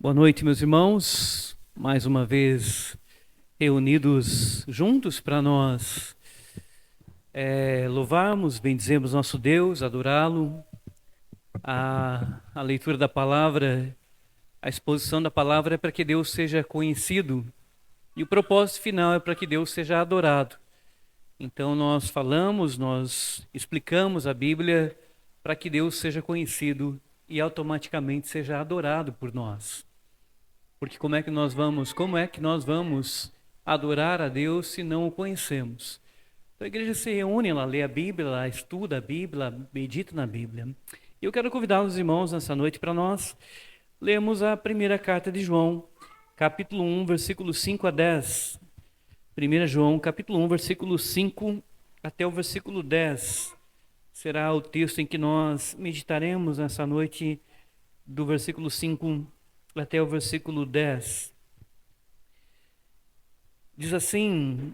Boa noite, meus irmãos. Mais uma vez reunidos juntos para nós louvarmos, bendizermos nosso Deus, adorá-lo. A leitura da palavra, a exposição da palavra é para que Deus seja conhecido e o propósito final é para que Deus seja adorado. Então nós falamos, nós explicamos a Bíblia para que Deus seja conhecido e automaticamente seja adorado por nós. Porque como é que nós vamos adorar a Deus se não o conhecemos? Então a igreja se reúne, ela lê a Bíblia, ela estuda a Bíblia, ela medita na Bíblia. E eu quero convidar os irmãos nessa noite para nós lermos a primeira carta de João, capítulo 1, versículos 5 a 10. 1 João, capítulo 1, versículo 5 até o versículo 10. Será o texto em que nós meditaremos nessa noite, do versículo 5 até o versículo 10. Diz assim,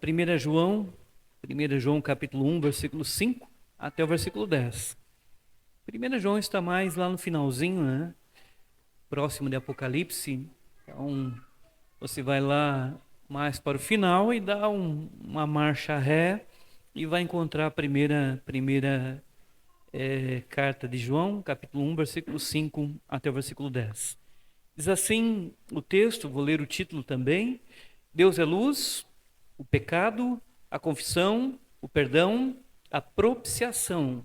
1 João capítulo 1, versículo 5 até o versículo 10. 1 João está mais lá no finalzinho, né? Próximo de Apocalipse. Então, você vai lá mais para o final e dá uma marcha ré e vai encontrar a primeira carta de João, capítulo 1, versículo 5 até o versículo 10. Diz assim o texto, vou ler o título também: Deus é luz, o pecado, a confissão, o perdão, a propiciação.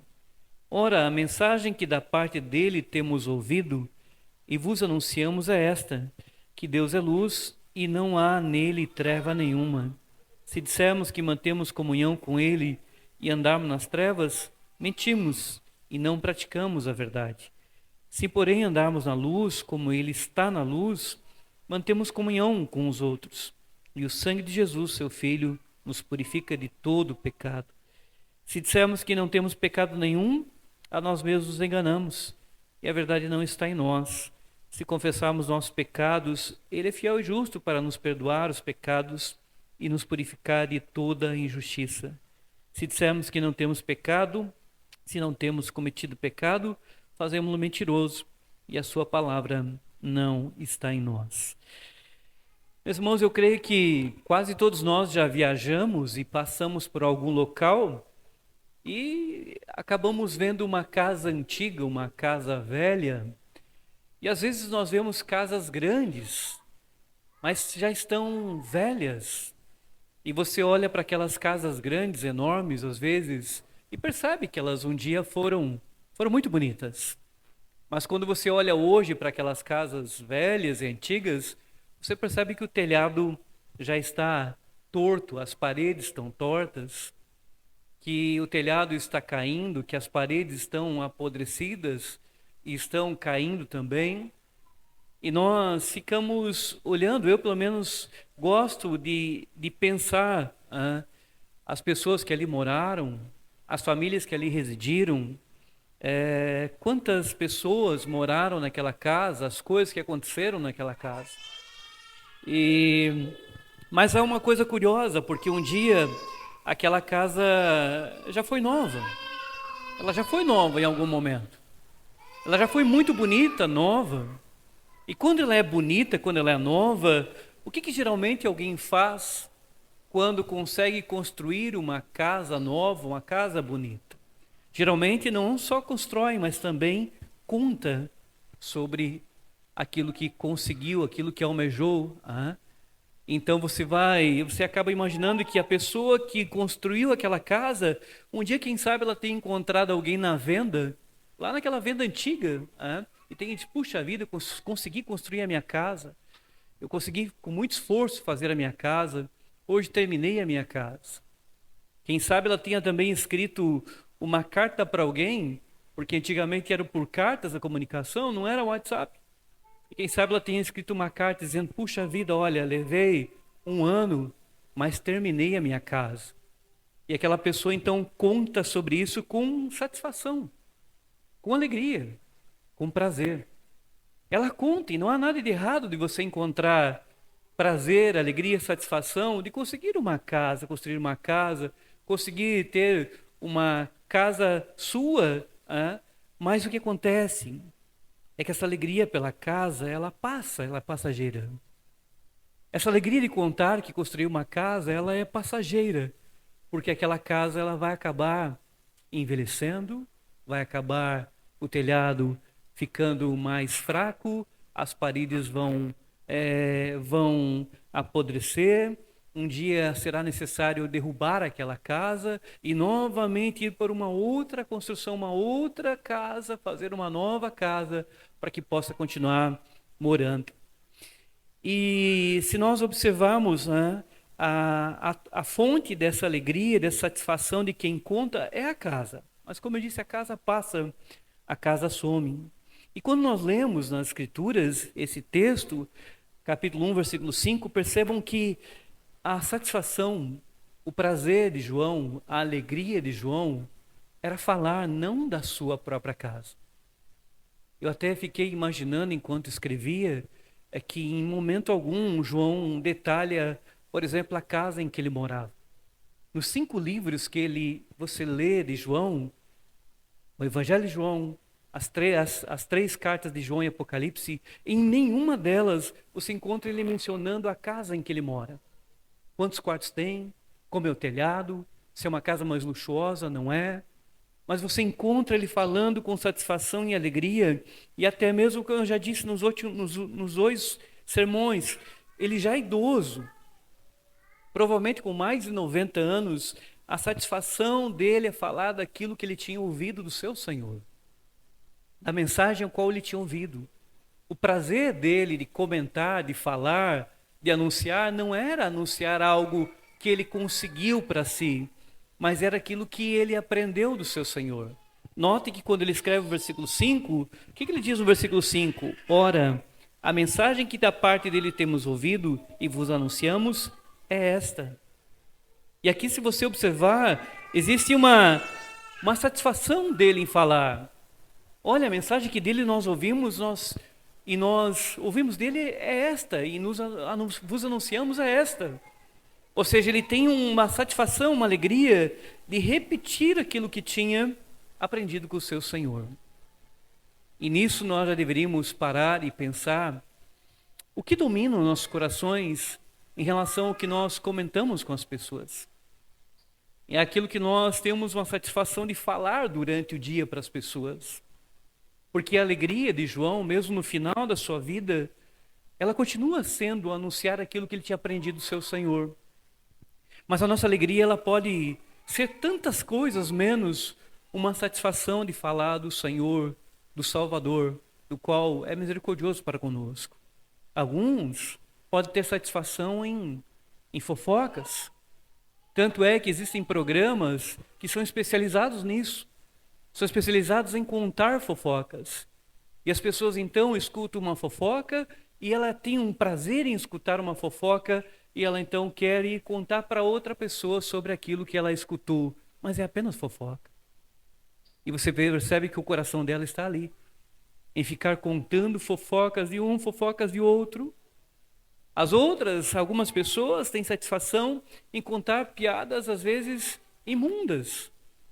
Ora, a mensagem que da parte dele temos ouvido e vos anunciamos é esta, que Deus é luz e não há nele treva nenhuma. Se dissermos que mantemos comunhão com ele e andarmos nas trevas, mentimos e não praticamos a verdade. Se, porém, andarmos na luz, como ele está na luz, mantemos comunhão com os outros. E o sangue de Jesus, seu Filho, nos purifica de todo pecado. Se dissermos que não temos pecado nenhum, a nós mesmos nos enganamos, e a verdade não está em nós. Se confessarmos nossos pecados, ele é fiel e justo para nos perdoar os pecados e nos purificar de toda injustiça. Se dissermos que não temos pecado, se não temos cometido pecado, fazemos-lo mentiroso e a sua palavra não está em nós. Meus irmãos, eu creio que quase todos nós já viajamos e passamos por algum local e acabamos vendo uma casa antiga, uma casa velha, e às vezes nós vemos casas grandes, mas já estão velhas. E você olha para aquelas casas grandes, enormes, às vezes, e percebe que elas um dia foram muito bonitas. Mas quando você olha hoje para aquelas casas velhas e antigas, você percebe que o telhado já está torto, as paredes estão tortas, que o telhado está caindo, que as paredes estão apodrecidas e estão caindo também. E nós ficamos olhando, eu pelo menos gosto de pensar as pessoas que ali moraram, as famílias que ali residiram, quantas pessoas moraram naquela casa, as coisas que aconteceram naquela casa. Mas há uma coisa curiosa, porque um dia aquela casa já foi nova. Ela já foi nova em algum momento. Ela já foi muito bonita, nova. E quando ela é bonita, quando ela é nova, o que geralmente alguém faz quando consegue construir uma casa nova, uma casa bonita? Geralmente não só constrói, mas também conta sobre aquilo que conseguiu, aquilo que almejou. Então você acaba imaginando que a pessoa que construiu aquela casa, um dia, quem sabe, ela tenha encontrado alguém na venda, lá naquela venda antiga, e tenha dito: puxa vida, eu consegui construir a minha casa, eu consegui com muito esforço fazer a minha casa, hoje terminei a minha casa. Quem sabe ela tenha também escrito uma carta para alguém, porque antigamente era por cartas a comunicação, não era WhatsApp. E quem sabe ela tenha escrito uma carta dizendo: puxa vida, olha, levei 1 ano, mas terminei a minha casa. E aquela pessoa então conta sobre isso com satisfação, com alegria, com prazer. Ela conta, e não há nada de errado de você encontrar prazer, alegria, satisfação de conseguir uma casa, construir uma casa, conseguir ter uma casa sua. Mas o que acontece? é que essa alegria pela casa, ela é passageira. Essa alegria de contar que construiu uma casa, ela é passageira, porque aquela casa ela vai acabar envelhecendo, vai acabar o telhado ficando mais fraco, as paredes vão apodrecer. Um dia será necessário derrubar aquela casa e novamente ir para uma outra construção, uma outra casa, fazer uma nova casa para que possa continuar morando. E se nós observarmos, né, a fonte dessa alegria, dessa satisfação de quem conta é a casa. Mas como eu disse, a casa passa, a casa some. E quando nós lemos nas Escrituras esse texto, capítulo 1, versículo 5, percebam que a satisfação, o prazer de João, a alegria de João, era falar não da sua própria casa. Eu até fiquei imaginando enquanto escrevia, que em momento algum João detalha, por exemplo, a casa em que ele morava. Nos 5 livros que você lê de João, o Evangelho de João, as 3 cartas de João e Apocalipse, em nenhuma delas você encontra ele mencionando a casa em que ele mora. Quantos quartos tem? Como é o telhado? Se é uma casa mais luxuosa, não é? Mas você encontra ele falando com satisfação e alegria, e até mesmo, como eu já disse nos 2 sermões, ele já é idoso, provavelmente com mais de 90 anos, a satisfação dele é falar daquilo que ele tinha ouvido do seu Senhor, da mensagem a qual ele tinha ouvido. O prazer dele de comentar, de falar, de anunciar, não era anunciar algo que ele conseguiu para si, mas era aquilo que ele aprendeu do seu Senhor. Note que quando ele escreve o versículo 5, o que ele diz no versículo 5? Ora, a mensagem que da parte dele temos ouvido e vos anunciamos é esta. E aqui, se você observar, existe uma satisfação dele em falar. Olha, a mensagem que dele nós ouvimos, nós ouvimos dele é esta, e vos anunciamos é esta. Ou seja, ele tem uma satisfação, uma alegria de repetir aquilo que tinha aprendido com o seu Senhor. E nisso nós já deveríamos parar e pensar o que domina os nossos corações em relação ao que nós comentamos com as pessoas. É aquilo que nós temos uma satisfação de falar durante o dia para as pessoas. Porque a alegria de João, mesmo no final da sua vida, ela continua sendo anunciar aquilo que ele tinha aprendido do seu Senhor. Mas a nossa alegria, ela pode ser tantas coisas menos uma satisfação de falar do Senhor, do Salvador, do qual é misericordioso para conosco. Alguns podem ter satisfação em fofocas. Tanto é que existem programas que são especializados nisso. São especializados em contar fofocas. E as pessoas então escutam uma fofoca e ela tem um prazer em escutar uma fofoca e ela então quer ir contar para outra pessoa sobre aquilo que ela escutou. Mas é apenas fofoca. E você percebe que o coração dela está ali, em ficar contando fofocas de um, fofocas de outro. Algumas pessoas têm satisfação em contar piadas, às vezes, imundas,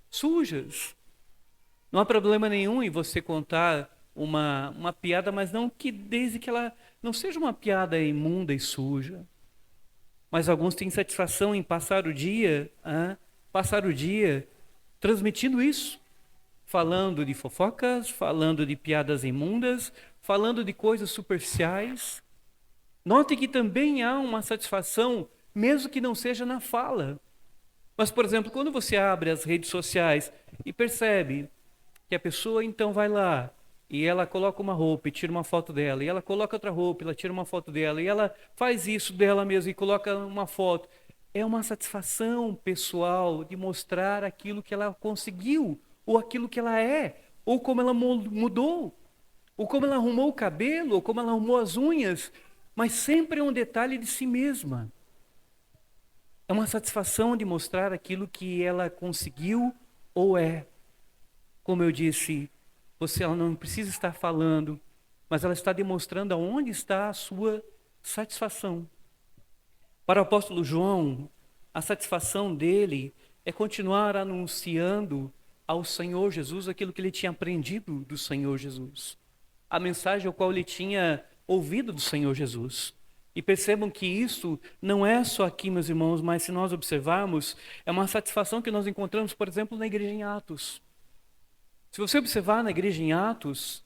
sujas. Não há problema nenhum em você contar uma piada, mas não que desde que ela não seja uma piada imunda e suja. Mas alguns têm satisfação em passar o dia transmitindo isso, falando de fofocas, falando de piadas imundas, falando de coisas superficiais. Note que também há uma satisfação, mesmo que não seja na fala. Mas, por exemplo, quando você abre as redes sociais e percebe que a pessoa então vai lá e ela coloca uma roupa e tira uma foto dela, e ela coloca outra roupa e ela tira uma foto dela, e ela faz isso dela mesma e coloca uma foto. É uma satisfação pessoal de mostrar aquilo que ela conseguiu, ou aquilo que ela é, ou como ela mudou, ou como ela arrumou o cabelo, ou como ela arrumou as unhas, mas sempre é um detalhe de si mesma. É uma satisfação de mostrar aquilo que ela conseguiu ou é. Como eu disse, ela não precisa estar falando, mas ela está demonstrando aonde está a sua satisfação. Para o apóstolo João, a satisfação dele é continuar anunciando ao Senhor Jesus aquilo que ele tinha aprendido do Senhor Jesus. a mensagem ao qual ele tinha ouvido do Senhor Jesus. E percebam que isso não é só aqui, meus irmãos, mas se nós observarmos, é uma satisfação que nós encontramos, por exemplo, na igreja em Atos. Se você observar na igreja em Atos,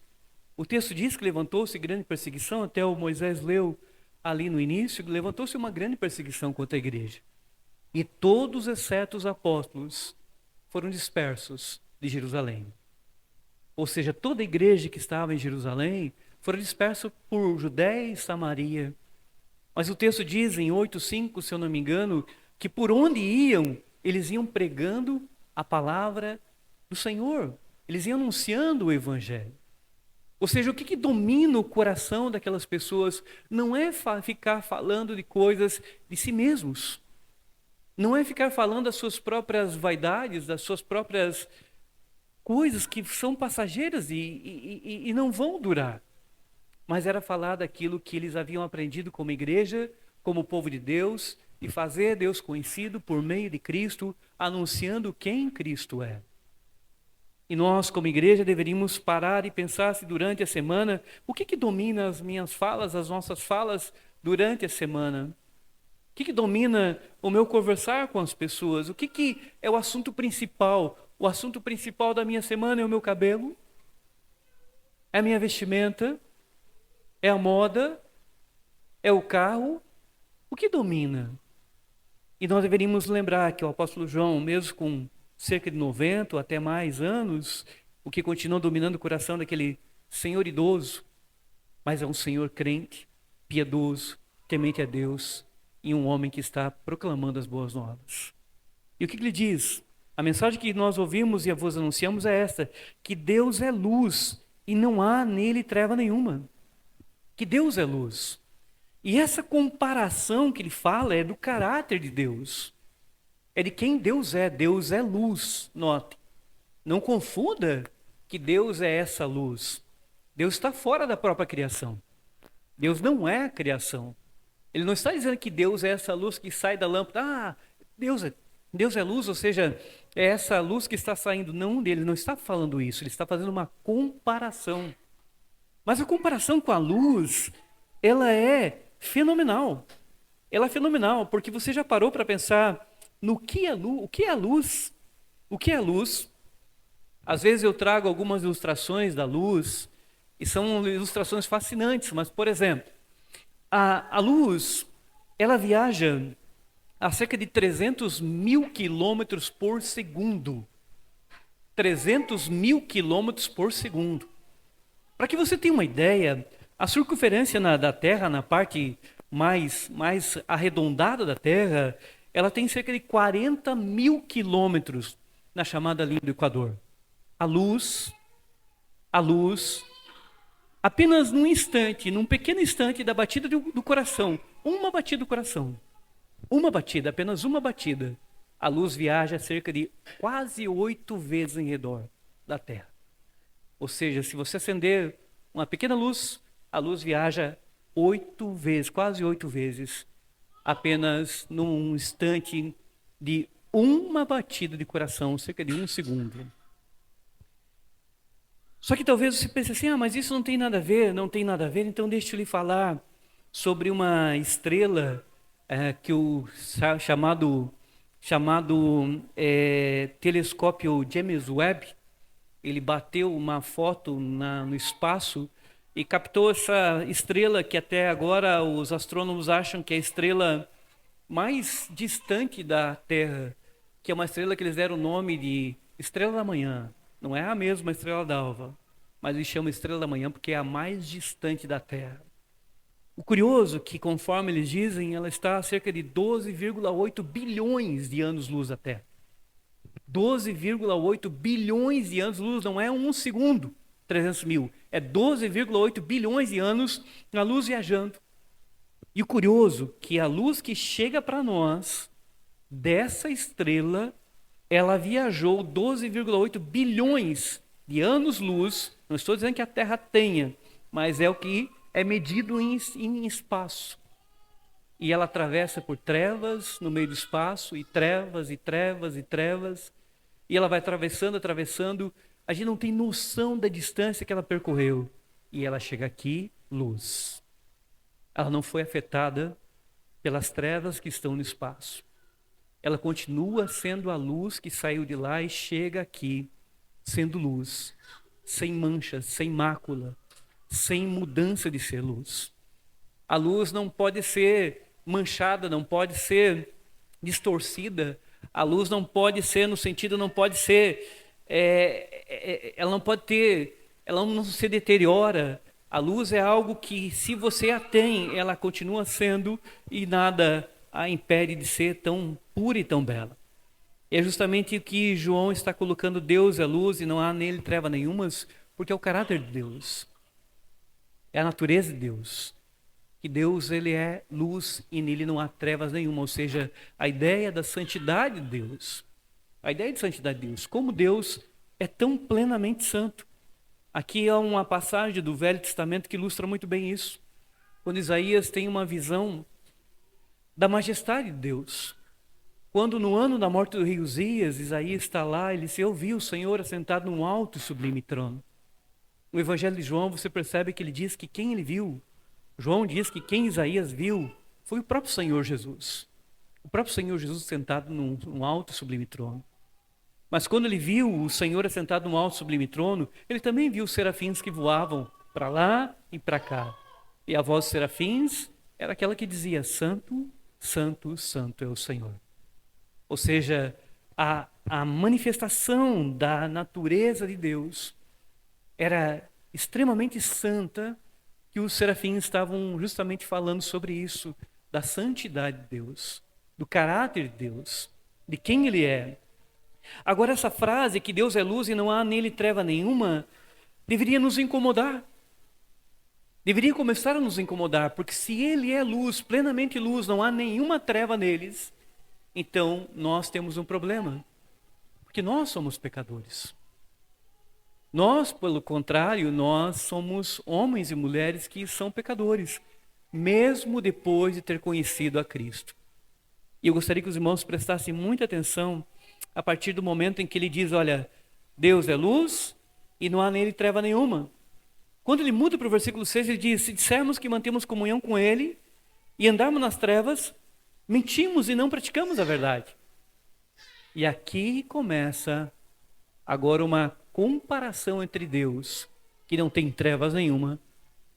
o texto diz que levantou-se grande perseguição, até o Moisés leu ali no início, levantou-se uma grande perseguição contra a igreja. E todos, exceto os apóstolos, foram dispersos de Jerusalém. Ou seja, toda a igreja que estava em Jerusalém foram dispersos por Judéia e Samaria. Mas o texto diz em 8:5, se eu não me engano, que por onde iam, eles iam pregando a palavra do Senhor. Eles iam anunciando o evangelho. Ou seja, o que domina o coração daquelas pessoas não é ficar falando de coisas de si mesmos. Não é ficar falando das suas próprias vaidades, das suas próprias coisas que são passageiras e não vão durar. Mas era falar daquilo que eles haviam aprendido como igreja, como povo de Deus, e fazer Deus conhecido por meio de Cristo, anunciando quem Cristo é. E nós, como igreja, deveríamos parar e pensar se durante a semana, o que domina as minhas falas, as nossas falas durante a semana? O que domina o meu conversar com as pessoas? O que é o assunto principal? O assunto principal da minha semana é o meu cabelo? É a minha vestimenta? É a moda? É o carro? O que domina? E nós deveríamos lembrar que o apóstolo João, mesmo com cerca de 90 ou até mais anos, o que continua dominando o coração daquele senhor idoso, mas é um senhor crente, piedoso, temente a Deus e um homem que está proclamando as boas novas. E o que ele diz? A mensagem que nós ouvimos e vos anunciamos é esta: que Deus é luz e não há nele treva nenhuma. Que Deus é luz. E essa comparação que ele fala é do caráter de Deus. É de quem Deus é. Deus é luz, note. Não confunda que Deus é essa luz. Deus está fora da própria criação. Deus não é a criação. Ele não está dizendo que Deus é essa luz que sai da lâmpada. Ah, Deus é luz, ou seja, é essa luz que está saindo. Não, ele não está falando isso. Ele está fazendo uma comparação. Mas a comparação com a luz, ela é fenomenal. Ela é fenomenal, porque você já parou para pensar no que é luz? O que é a luz? O que é a luz? Às vezes eu trago algumas ilustrações da luz, e são ilustrações fascinantes, mas, por exemplo, a luz, ela viaja a cerca de 300 mil quilômetros por segundo. 300 mil quilômetros por segundo. Para que você tenha uma ideia, a circunferência da Terra, na parte mais arredondada da Terra, ela tem cerca de 40 mil quilômetros na chamada linha do Equador. A luz, apenas num instante, num pequeno instante da batida do coração, uma batida do coração, apenas uma batida, a luz viaja cerca de quase 8 vezes em redor da Terra. Ou seja, se você acender uma pequena luz, a luz viaja 8 vezes, quase 8 vezes, apenas num instante de uma batida de coração, cerca de 1 segundo. Só que talvez você pense assim, mas isso não tem nada a ver, então deixa eu lhe falar sobre uma estrela que o chamado telescópio James Webb, ele bateu uma foto no espaço e captou essa estrela que até agora os astrônomos acham que é a estrela mais distante da Terra, que é uma estrela que eles deram o nome de Estrela da Manhã. Não é a mesma Estrela d'Alva, mas eles chamam Estrela da Manhã porque é a mais distante da Terra. O curioso é que, conforme eles dizem, ela está a cerca de 12,8 bilhões de anos-luz da Terra. 12,8 bilhões de anos-luz, não é um segundo, 300 mil. É 12,8 bilhões de anos na luz viajando. E o curioso é que a luz que chega para nós, dessa estrela, ela viajou 12,8 bilhões de anos-luz. Não estou dizendo que a Terra tenha, mas é o que é medido em espaço. E ela atravessa por trevas no meio do espaço, e trevas, e trevas, e trevas. E ela vai atravessando. A gente não tem noção da distância que ela percorreu. e ela chega aqui, luz. Ela não foi afetada pelas trevas que estão no espaço. Ela continua sendo a luz que saiu de lá e chega aqui, sendo luz, sem manchas, sem mácula, sem mudança de ser luz. A luz não pode ser manchada, não pode ser distorcida. A luz não pode ser no sentido, não pode ser, ela não pode ter, ela não se deteriora. A luz é algo que, se você a tem, ela continua sendo e nada a impede de ser tão pura e tão bela. É justamente o que João está colocando: Deus é luz e não há nele treva nenhumas, porque é o caráter de Deus, é a natureza de Deus. Que Deus, ele é luz e nele não há trevas nenhuma, ou seja, a ideia da santidade de Deus. A ideia de santidade de Deus, como Deus é tão plenamente santo. Aqui há uma passagem do Velho Testamento que ilustra muito bem isso. Quando Isaías tem uma visão da majestade de Deus. Quando no ano da morte do rei Uzias, Isaías está lá, ele se ouviu o Senhor assentado num alto e sublime trono. No Evangelho de João você percebe que ele diz que quem ele viu, João diz que quem Isaías viu foi o próprio Senhor Jesus. O próprio Senhor Jesus sentado num alto e sublime trono. Mas quando ele viu o Senhor assentado num alto e sublime trono, ele também viu os serafins que voavam para lá e para cá. E a voz dos serafins era aquela que dizia: Santo, Santo, Santo é o Senhor. Ou seja, a manifestação da natureza de Deus era extremamente santa, que os serafins estavam justamente falando sobre isso, da santidade de Deus, do caráter de Deus, de quem Ele é. Agora, essa frase, que Deus é luz e não há nele treva nenhuma, deveria nos incomodar. Deveria começar a nos incomodar, porque se Ele é luz, plenamente luz, não há nenhuma treva neles, então nós temos um problema, porque nós somos pecadores. Nós, pelo contrário, nós somos homens e mulheres que são pecadores, mesmo depois de ter conhecido a Cristo. E eu gostaria que os irmãos prestassem muita atenção a partir do momento em que ele diz: olha, Deus é luz e não há nele treva nenhuma. Quando ele muda para o versículo 6, ele diz: se dissermos que mantemos comunhão com ele e andarmos nas trevas, mentimos e não praticamos a verdade. E aqui começa agora uma comparação entre Deus, que não tem trevas nenhuma,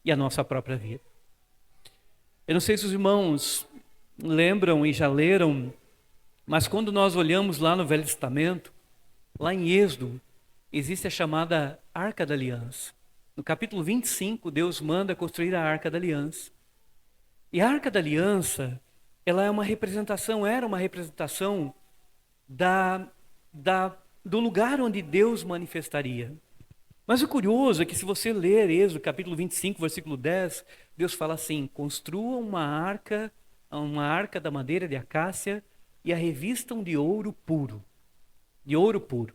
e a nossa própria vida. Eu não sei se os irmãos lembram e já leram, mas quando nós olhamos lá no Velho Testamento, lá em Êxodo, existe a chamada Arca da Aliança. No capítulo 25, Deus manda construir a Arca da Aliança. E a Arca da Aliança, ela é uma representação, era uma representação do lugar onde Deus manifestaria. Mas o curioso é que, se você ler Êxodo capítulo 25, versículo 10, Deus fala assim: construam uma arca da madeira de acácia e a revistam de ouro puro. De ouro puro.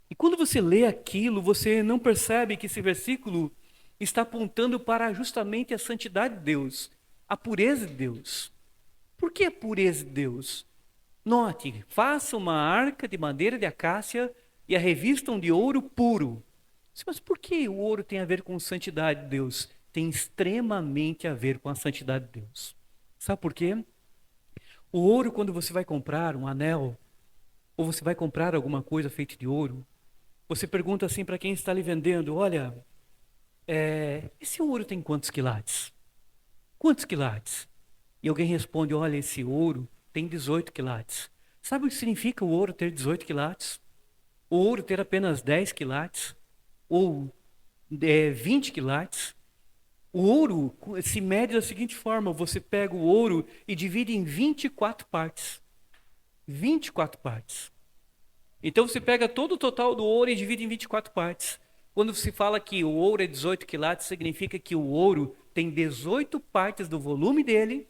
E quando você lê aquilo, você não percebe que esse versículo está apontando para justamente a santidade de Deus, a pureza de Deus. Por que a pureza de Deus? Note, faça uma arca de madeira de acácia e a revistam de ouro puro. Mas por que o ouro tem a ver com a santidade de Deus? Tem extremamente a ver com a santidade de Deus. Sabe por quê? O ouro, quando você vai comprar um anel, ou você vai comprar alguma coisa feita de ouro, você pergunta assim para quem está lhe vendendo: olha, esse ouro tem quantos quilates? Quantos quilates? E alguém responde: olha, esse ouro tem 18 quilates. Sabe o que significa o ouro ter 18 quilates? O ouro ter apenas 10 quilates? Ou 20 quilates? O ouro se mede da seguinte forma: você pega o ouro e divide em 24 partes. 24 partes. Então você pega todo o total do ouro e divide em 24 partes. Quando se fala que o ouro é 18 quilates, significa que o ouro tem 18 partes do volume dele.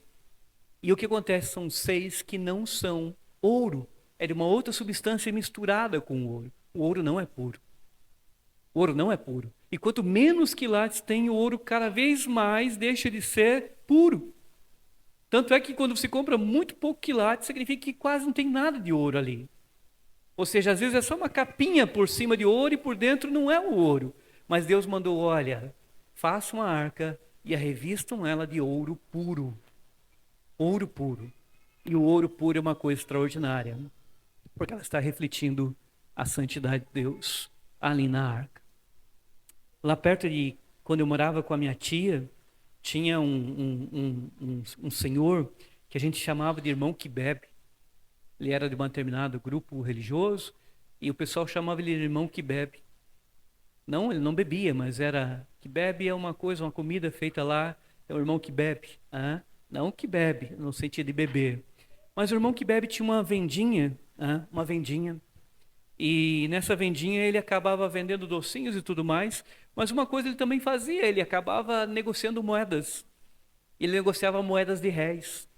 E o que acontece são 6 que não são ouro. É de uma outra substância misturada com o ouro. O ouro não é puro. O ouro não é puro. E quanto menos quilates tem o ouro, cada vez mais deixa de ser puro. Tanto é que quando você compra muito pouco quilates, significa que quase não tem nada de ouro ali. Ou seja, às vezes é só uma capinha por cima de ouro e por dentro não é o ouro. Mas Deus mandou: olha, façam a arca e a revistam ela de ouro puro. Ouro puro. E o ouro puro é uma coisa extraordinária, porque ela está refletindo a santidade de Deus ali na arca. Lá perto de, quando eu morava com a minha tia, tinha um senhor que a gente chamava de irmão que bebe. Ele era de um determinado grupo religioso e o pessoal chamava ele de irmão que bebe. Não, ele não bebia, mas era que bebe é uma coisa, uma comida feita lá, é o irmão que bebe. Não que bebe, no sentido de beber. Mas o irmão que bebe tinha uma vendinha. E nessa vendinha ele acabava vendendo docinhos e tudo mais, mas uma coisa ele também fazia, ele acabava negociando moedas. Ele negociava moedas de réis.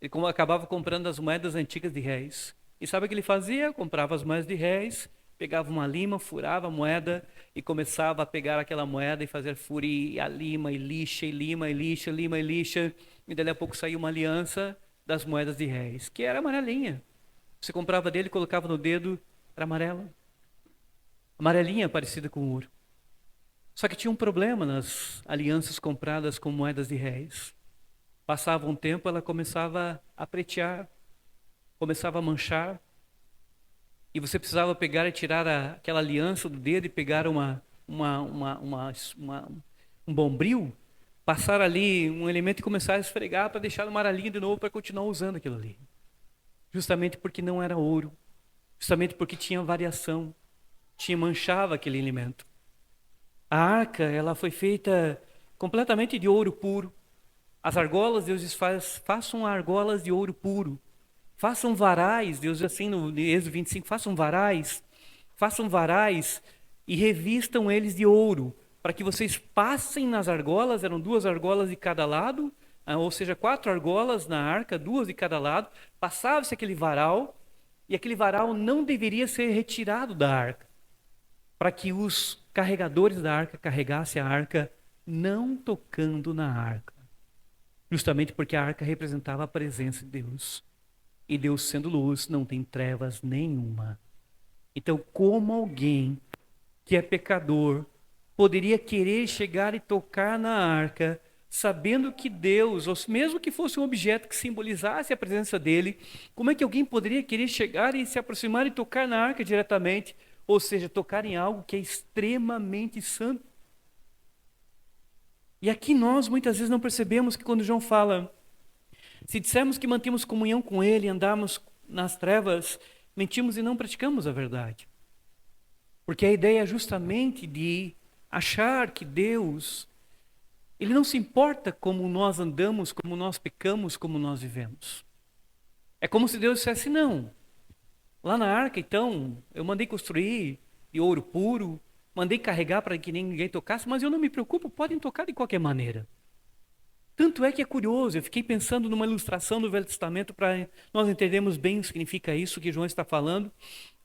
Ele acabava comprando as moedas antigas de réis. E sabe o que ele fazia? Comprava as moedas de réis, pegava uma lima, furava a moeda e começava a pegar aquela moeda e fazer furir a lima e lixa, e lima e lixa, lima e lixa. E daí a pouco saiu uma aliança das moedas de réis, que era amarelinha. Você comprava dele, colocava no dedo, era amarela. Amarelinha parecida com ouro. Só que tinha um problema nas alianças compradas com moedas de réis. Passava um tempo, ela começava a pretear, começava a manchar. E você precisava pegar e tirar aquela aliança do dedo e pegar um bombril, passar ali um elemento e começar a esfregar para deixar amarelinho de novo para continuar usando aquilo ali. Justamente porque não era ouro. Justamente porque tinha variação. Manchava aquele elemento. A arca, ela foi feita completamente de ouro puro. As argolas, Deus diz, façam argolas de ouro puro. Façam varais, Deus diz assim no Êxodo 25, façam varais e revistam eles de ouro, para que vocês passem nas argolas, eram 2 argolas de cada lado, ou seja, 4 argolas na arca, 2 de cada lado, passava-se aquele varal, e aquele varal não deveria ser retirado da arca, para que os carregadores da arca carregassem a arca não tocando na arca. Justamente porque a arca representava a presença de Deus. E Deus sendo luz, não tem trevas nenhuma. Então, como alguém que é pecador poderia querer chegar e tocar na arca, sabendo que Deus, ou mesmo que fosse um objeto que simbolizasse a presença dele, como é que alguém poderia querer chegar e se aproximar e tocar na arca diretamente? Ou seja, tocar em algo que é extremamente santo. E aqui nós muitas vezes não percebemos que quando João fala, se dissermos que mantemos comunhão com ele e andamos nas trevas, mentimos e não praticamos a verdade. Porque a ideia é justamente de achar que Deus, ele não se importa como nós andamos, como nós pecamos, como nós vivemos. É como se Deus dissesse, não, lá na arca então, eu mandei construir de ouro puro, mandei carregar para que ninguém tocasse, mas eu não me preocupo, podem tocar de qualquer maneira. Tanto é que é curioso, eu fiquei pensando numa ilustração do Velho Testamento para nós entendermos bem o que significa isso que João está falando,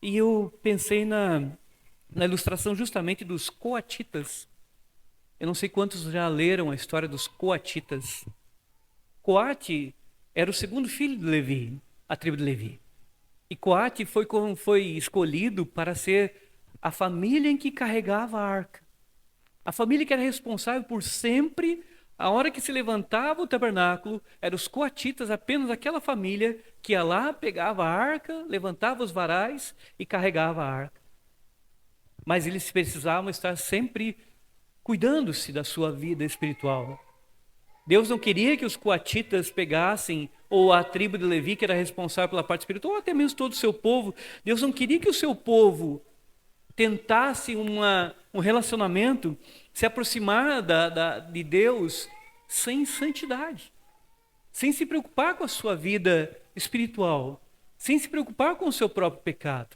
e eu pensei na ilustração justamente dos coatitas. Eu não sei quantos já leram a história dos coatitas. Coate era o segundo filho de Levi, a tribo de Levi. E Coate foi escolhido para ser a família em que carregava a arca. A família que era responsável por sempre, a hora que se levantava o tabernáculo, eram os coatitas, apenas aquela família que ia lá, pegava a arca, levantava os varais e carregava a arca. Mas eles precisavam estar sempre cuidando-se da sua vida espiritual. Deus não queria que os coatitas pegassem, ou a tribo de Levi, que era responsável pela parte espiritual, ou até mesmo todo o seu povo. Deus não queria que o seu povo tentasse um relacionamento, se aproximar de Deus sem santidade, sem se preocupar com a sua vida espiritual, sem se preocupar com o seu próprio pecado.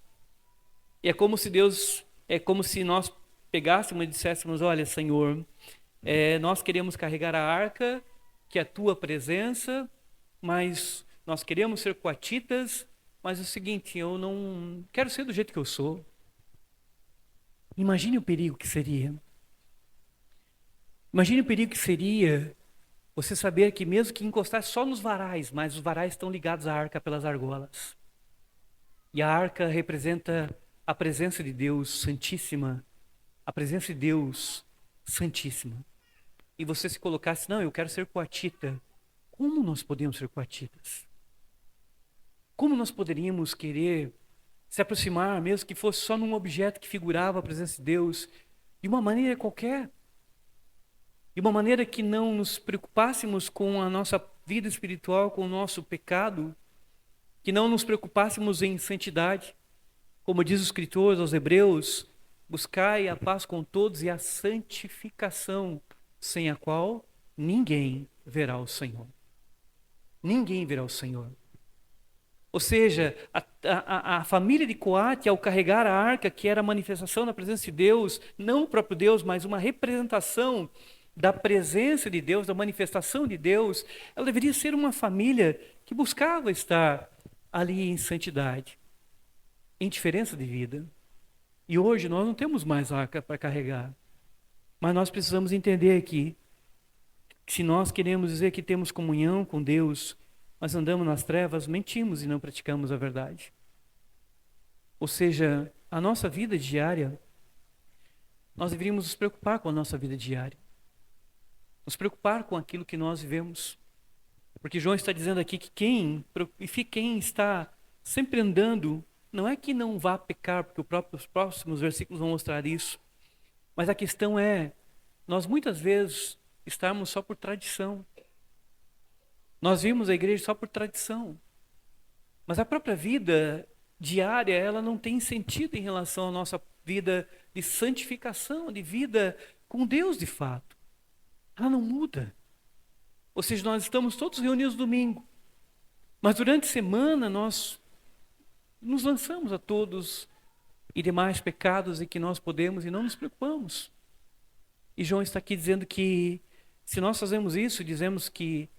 E é como se nós pegássemos e disséssemos, olha, Senhor, nós queremos carregar a arca, que é a tua presença, mas nós queremos ser coatitas, mas é o seguinte, eu não quero ser do jeito que eu sou. Imagine o perigo que seria. Imagine o perigo que seria você saber que mesmo que encostasse só nos varais, mas os varais estão ligados à arca pelas argolas. E a arca representa a presença de Deus Santíssima, a presença de Deus santíssima, e você se colocasse, não, eu quero ser coatita, como nós podemos ser coatitas? Como nós poderíamos querer se aproximar, mesmo que fosse só num objeto que figurava a presença de Deus, de uma maneira qualquer, de uma maneira que não nos preocupássemos com a nossa vida espiritual, com o nosso pecado, que não nos preocupássemos em santidade, como diz o escritor aos Hebreus, buscai a paz com todos e a santificação, sem a qual ninguém verá o Senhor. Ninguém verá o Senhor. Ou seja, a família de Coate, ao carregar a arca, que era a manifestação da presença de Deus, não o próprio Deus, mas uma representação da presença de Deus, da manifestação de Deus, ela deveria ser uma família que buscava estar ali em santidade, em diferença de vida. E hoje nós não temos mais arca para carregar. Mas nós precisamos entender aqui que se nós queremos dizer que temos comunhão com Deus, mas andamos nas trevas, mentimos e não praticamos a verdade. Ou seja, a nossa vida diária, nós deveríamos nos preocupar com a nossa vida diária. Nos preocupar com aquilo que nós vivemos. Porque João está dizendo aqui que quem está sempre andando, não é que não vá pecar, porque os próximos versículos vão mostrar isso. Mas a questão é, nós muitas vezes estamos só por tradição. Nós vimos a igreja só por tradição. Mas a própria vida diária, ela não tem sentido em relação à nossa vida de santificação, de vida com Deus de fato. Ela não muda. Ou seja, nós estamos todos reunidos domingo. Mas durante a semana nós nos lançamos a todos e demais pecados em que nós podemos e não nos preocupamos. E João está aqui dizendo que se nós fazemos isso, dizemos que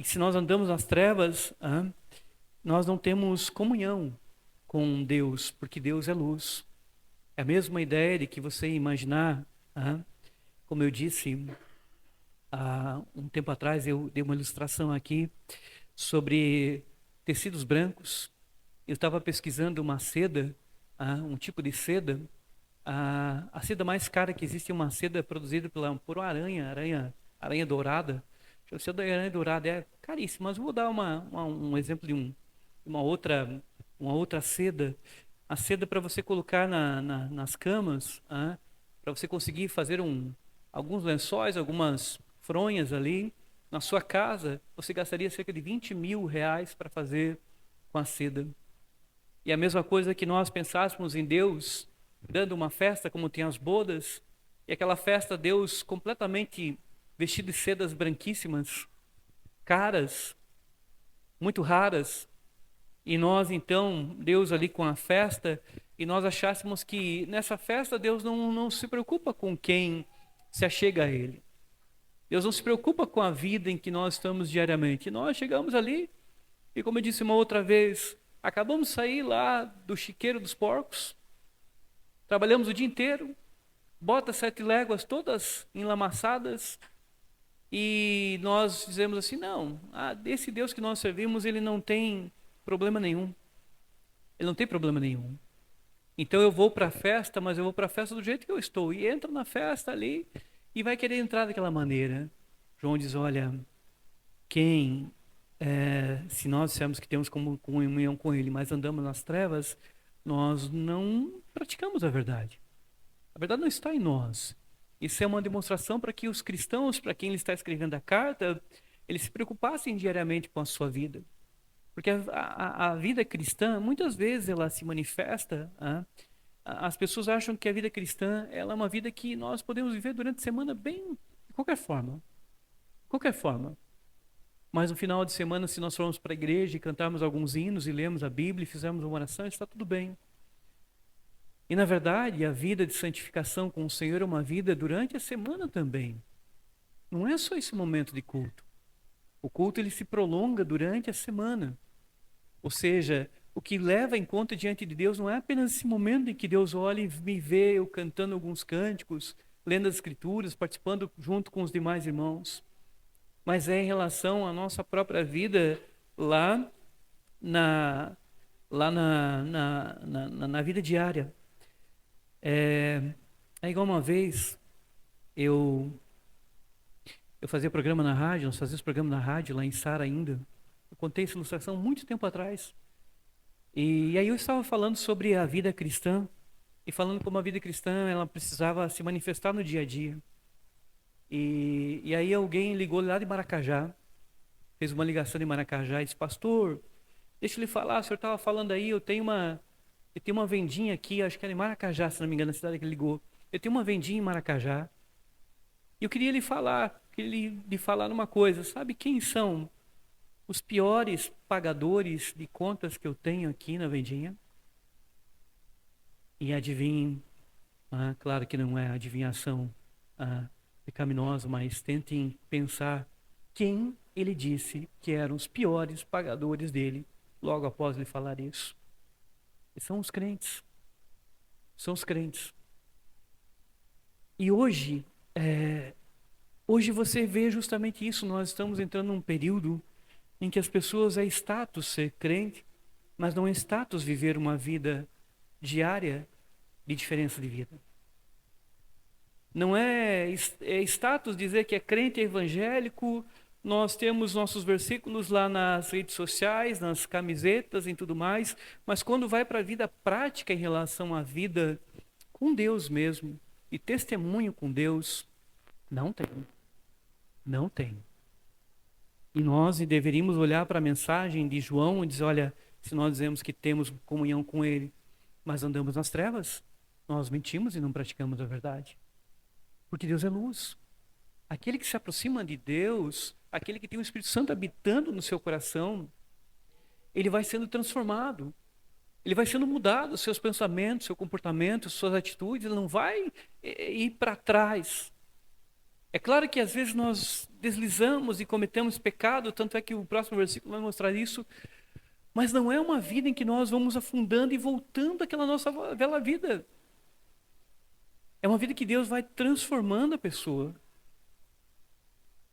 se nós andamos nas trevas, nós não temos comunhão com Deus, porque Deus é luz. É a mesma ideia de que você imaginar, como eu disse, há um tempo atrás eu dei uma ilustração aqui sobre tecidos brancos. Eu estava pesquisando uma seda, um tipo de seda. A seda mais cara que existe é uma seda produzida por uma aranha dourada. A seda da aranha dourada é caríssima, mas eu vou dar um exemplo de uma outra seda. A seda para você colocar nas camas, para você conseguir fazer alguns lençóis, algumas fronhas ali. Na sua casa, você gastaria cerca de R$ 20.000 para fazer com a seda. E a mesma coisa que nós pensássemos em Deus, dando uma festa como tem as bodas, e aquela festa Deus completamente vestido de sedas branquíssimas, caras, muito raras, e nós então, Deus ali com a festa, e nós achássemos que nessa festa Deus não se preocupa com quem se achega a Ele. Deus não se preocupa com a vida em que nós estamos diariamente. Nós chegamos ali, e como eu disse uma outra vez, acabamos de sair lá do chiqueiro dos porcos, trabalhamos o dia inteiro, bota 7 léguas todas enlamaçadas, e nós dizemos assim, não, esse Deus que nós servimos, ele não tem problema nenhum. Ele não tem problema nenhum. Então eu vou para a festa, mas eu vou para a festa do jeito que eu estou. E entro na festa ali e vai querer entrar daquela maneira. João diz, olha, se nós dissermos que temos comunhão com ele, mas andamos nas trevas, nós não praticamos a verdade. A verdade não está em nós. Isso é uma demonstração para que os cristãos, para quem ele está escrevendo a carta, eles se preocupassem diariamente com a sua vida. Porque a vida cristã, muitas vezes ela se manifesta, as pessoas acham que a vida cristã ela é uma vida que nós podemos viver durante a semana bem, de qualquer forma. Qualquer forma. Mas no final de semana, se nós formos para a igreja e cantarmos alguns hinos e lemos a Bíblia e fizermos uma oração, está tudo bem. E na verdade, a vida de santificação com o Senhor é uma vida durante a semana também. Não é só esse momento de culto. O culto ele se prolonga durante a semana. Ou seja, o que leva em conta diante de Deus não é apenas esse momento em que Deus olha e me vê eu cantando alguns cânticos, lendo as escrituras, participando junto com os demais irmãos, mas é em relação à nossa própria vida lá na vida diária. É igual uma vez, eu fazia programa na rádio, nós fazíamos programa na rádio lá em Sara ainda. Eu contei essa ilustração muito tempo atrás. E aí eu estava falando sobre a vida cristã e falando como a vida cristã ela precisava se manifestar no dia a dia. E aí alguém ligou lá de Maracajá, fez uma ligação de Maracajá e disse: pastor, deixa eu lhe falar, o senhor estava falando aí, eu tenho uma vendinha aqui, acho que era em Maracajá, se não me engano, na cidade que ele ligou. Eu tenho uma vendinha em Maracajá e eu queria lhe falar uma coisa. Sabe quem são os piores pagadores de contas que eu tenho aqui na vendinha? E adivinhem, claro que não é adivinhação pecaminosa, mas tentem pensar quem ele disse que eram os piores pagadores dele logo após ele falar isso. E são os crentes. São os crentes. E hoje você vê justamente isso. Nós estamos entrando num período em que as pessoas é status ser crente, mas não é status viver uma vida diária de diferença de vida. Não é status dizer que é crente evangélico. Nós temos nossos versículos lá nas redes sociais, nas camisetas e tudo mais, mas quando vai para a vida prática em relação à vida com Deus mesmo, e testemunho com Deus, não tem. Não tem. E nós deveríamos olhar para a mensagem de João e dizer: olha, se nós dizemos que temos comunhão com Ele, mas andamos nas trevas, nós mentimos e não praticamos a verdade. Porque Deus é luz. Aquele que se aproxima de Deus, aquele que tem o Espírito Santo habitando no seu coração, ele vai sendo transformado. Ele vai sendo mudado, seus pensamentos, seu comportamento, suas atitudes, ele não vai ir para trás. É claro que às vezes nós deslizamos e cometemos pecado, tanto é que o próximo versículo vai mostrar isso, mas não é uma vida em que nós vamos afundando e voltando àquela nossa bela vida. É uma vida que Deus vai transformando a pessoa.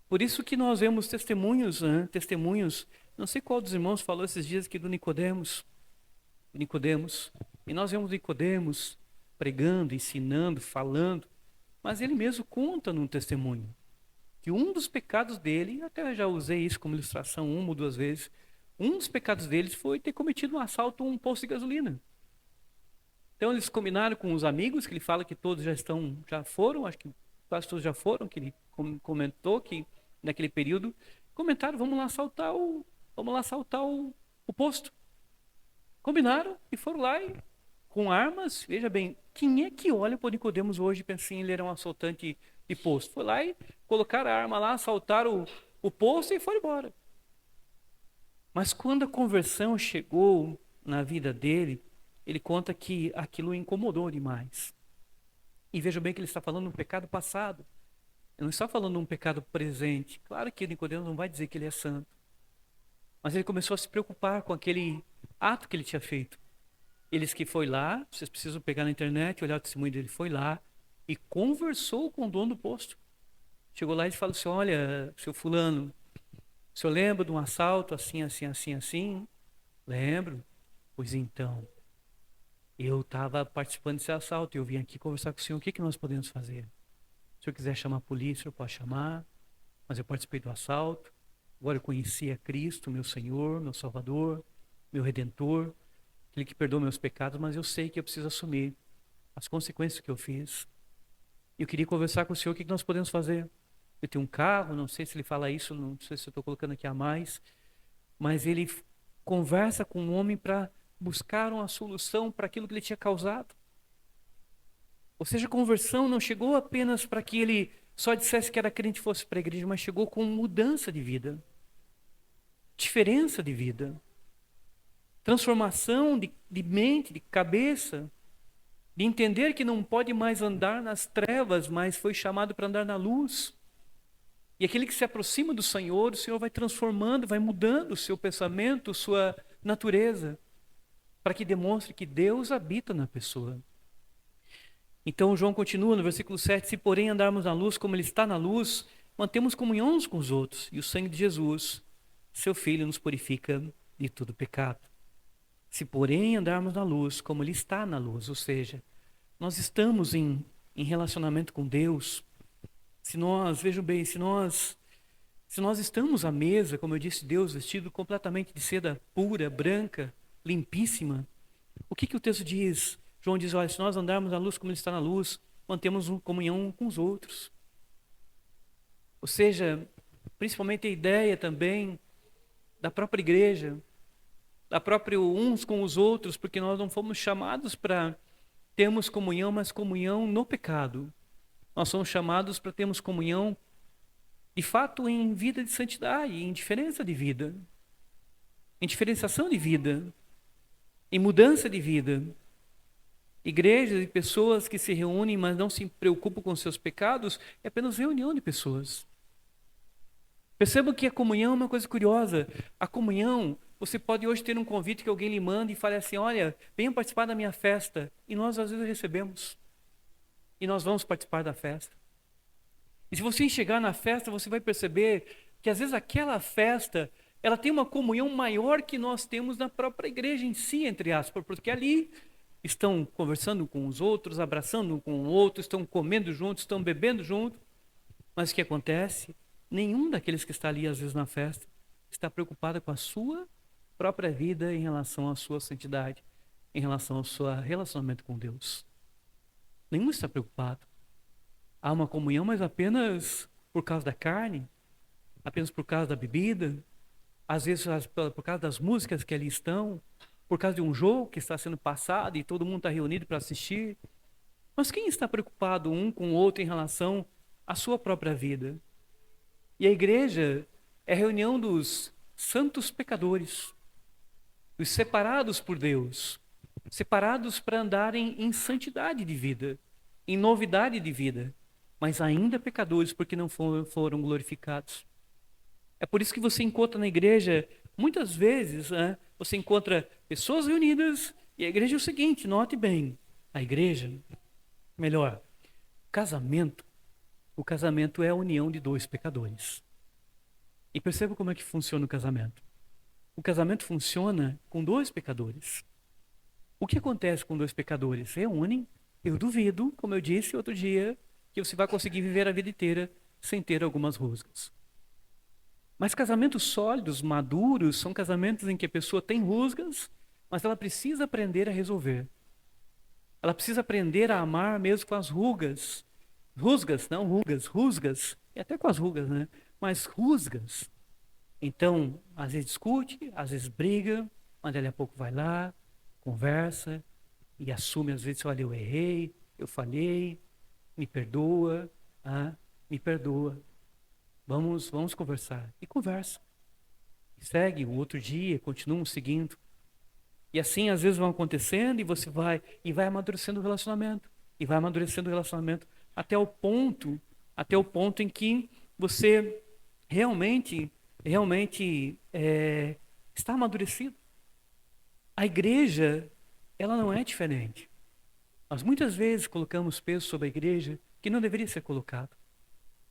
Por isso que nós vemos testemunhos, não sei qual dos irmãos falou esses dias aqui do Nicodemos, e nós vemos Nicodemos pregando, ensinando, falando, mas ele mesmo conta num testemunho que um dos pecados dele, até já usei isso como ilustração uma ou duas vezes, um dos pecados deles foi ter cometido um assalto a um posto de gasolina. Então eles combinaram com os amigos, que ele fala que todos já foram, acho que quase todos já foram, que ele comentou que naquele período, comentaram: vamos lá assaltar o posto. Combinaram e foram lá com armas. Veja bem, quem é que olha para o Nicodemos hoje e pensa assim, ele era um assaltante de posto? Foi lá e colocaram a arma lá, assaltaram o posto e foram embora. Mas quando a conversão chegou na vida dele, ele conta que aquilo o incomodou demais. E veja bem que ele está falando de um pecado passado. Ele não está falando de um pecado presente. Claro que Nicodemos não vai dizer que ele é santo. Mas ele começou a se preocupar com aquele ato que ele tinha feito. Eles que foi lá, vocês precisam pegar na internet, olhar o testemunho dele, foi lá e conversou com o dono do posto. Chegou lá e falou assim: olha, seu fulano, o senhor lembra de um assalto assim, assim, assim, assim? Lembro. Pois então, eu estava participando desse assalto e eu vim aqui conversar com o senhor, o que nós podemos fazer? Se o senhor quiser chamar a polícia, eu posso chamar, mas eu participei do assalto, agora eu conheci a Cristo, meu Senhor, meu Salvador, meu Redentor, aquele que perdoa meus pecados, mas eu sei que eu preciso assumir as consequências que eu fiz. Eu queria conversar com o senhor, o que nós podemos fazer? Eu tenho um carro, não sei se ele fala isso, não sei se eu estou colocando aqui a mais, mas ele conversa com um homem para buscar uma solução para aquilo que ele tinha causado. Ou seja, a conversão não chegou apenas para que ele só dissesse que era crente e fosse para a igreja, mas chegou com mudança de vida, diferença de vida, transformação de mente, de cabeça, de entender que não pode mais andar nas trevas, mas foi chamado para andar na luz. E aquele que se aproxima do Senhor, o Senhor vai transformando, vai mudando o seu pensamento, sua natureza, para que demonstre que Deus habita na pessoa. Então João continua no versículo 7, se porém andarmos na luz como Ele está na luz, mantemos comunhão uns com os outros, e o sangue de Jesus, seu Filho, nos purifica de todo pecado. Se porém andarmos na luz como Ele está na luz, ou seja, nós estamos em relacionamento com Deus, Se nós, vejam bem, se nós estamos à mesa, como eu disse, Deus vestido completamente de seda pura, branca, limpíssima, o que que o texto diz? João diz, olha, se nós andarmos na luz como ele está na luz, mantemos comunhão com os outros. Ou seja, principalmente a ideia também da própria igreja, da própria uns com os outros, porque nós não fomos chamados para termos comunhão, mas comunhão no pecado. Nós somos chamados para termos comunhão, de fato, em vida de santidade, em diferença de vida, em diferenciação de vida, em mudança de vida. Igrejas e pessoas que se reúnem, mas não se preocupam com seus pecados, é apenas reunião de pessoas. Percebam que a comunhão é uma coisa curiosa. A comunhão, você pode hoje ter um convite que alguém lhe manda e fale assim, olha, venham participar da minha festa. E nós às vezes recebemos. E nós vamos participar da festa. E se você chegar na festa, você vai perceber que às vezes aquela festa, ela tem uma comunhão maior que nós temos na própria igreja em si, entre aspas, porque ali estão conversando com os outros, abraçando um com o outro, estão comendo juntos, estão bebendo junto. Mas o que acontece? Nenhum daqueles que está ali às vezes na festa está preocupado com a sua própria vida em relação à sua santidade, em relação ao seu relacionamento com Deus. Nenhum está preocupado. Há uma comunhão, mas apenas por causa da carne, apenas por causa da bebida, às vezes por causa das músicas que ali estão, por causa de um jogo que está sendo passado e todo mundo está reunido para assistir. Mas quem está preocupado um com o outro em relação à sua própria vida? E a igreja é a reunião dos santos pecadores, os separados por Deus, separados para andarem em santidade de vida, em novidade de vida, mas ainda pecadores porque não foram glorificados. É por isso que você encontra na igreja, muitas vezes, você encontra pessoas reunidas, e a igreja é o seguinte, note bem, a igreja, melhor, o casamento é a união de dois pecadores. E perceba como é que funciona o casamento. O casamento funciona com dois pecadores. O que acontece com dois pecadores? Reúnem, eu duvido, como eu disse outro dia, que você vai conseguir viver a vida inteira sem ter algumas rusgas. Mas casamentos sólidos, maduros, são casamentos em que a pessoa tem rusgas, mas ela precisa aprender a resolver. Ela precisa aprender a amar mesmo com as rugas. Rusgas, não rugas, rusgas. E até com as rugas, né? Mas rusgas. Então, às vezes discute, às vezes briga, mas dali a pouco vai lá, conversa e assume às vezes, olha, eu errei, eu falhei, me perdoa, me perdoa. Vamos conversar. E conversa. E segue o outro dia, continuam seguindo. E assim às vezes vão acontecendo e você vai amadurecendo o relacionamento. E vai amadurecendo o relacionamento até o ponto em que você realmente está amadurecido. A igreja, ela não é diferente. Nós muitas vezes colocamos peso sobre a igreja que não deveria ser colocado.